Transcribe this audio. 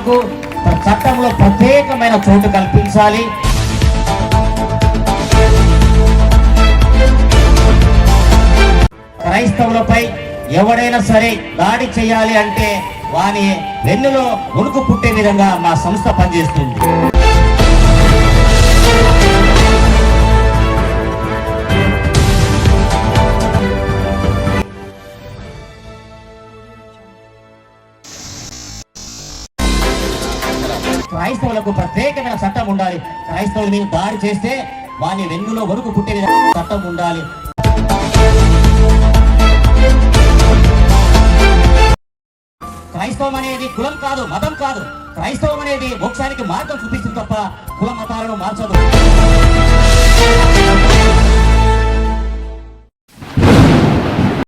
క్రైస్తవులకు చట్టంలో ప్రత్యేకమైన చోటు కల్పించాలి. క్రైస్తవులపై ఎవడైనా సరే దాడి చేయాలి అంటే వాని వెన్నులో వణుకు పుట్టే విధంగా మా సంస్థ పనిచేస్తుంది. క్రైస్తవులకు ప్రత్యేకమైన చట్టం ఉండాలి. క్రైస్తవుల మీద దాడి చేస్తే వాని వెన్నులో వణుకు పుట్టే విధంగా చట్టం ఉండాలి. క్రైస్తవం అనేది కులం కాదు, మతం కాదు. క్రైస్తవం అనేది మోక్షానికి మార్గం చూపిస్తుంది తప్ప కుల మతాలను మార్చదు.